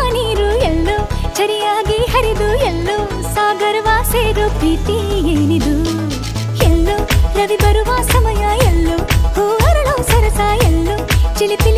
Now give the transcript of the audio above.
ನೀರು ಎಲ್ಲೋ ಚರಿಯಾಗಿ ಹರಿದು ಎಲ್ಲೋ ಸಾಗರವ ಸೇರೋ ಪ್ರೀತಿ ಏನಿದು ಎಲ್ಲೋ ರವಿ ಬರುವ ಸಮಯ ಎಲ್ಲೋ ಹೂ ಅರಳೋ ಸರಸ ಎಲ್ಲೋ ಚಿಲಿಪಿ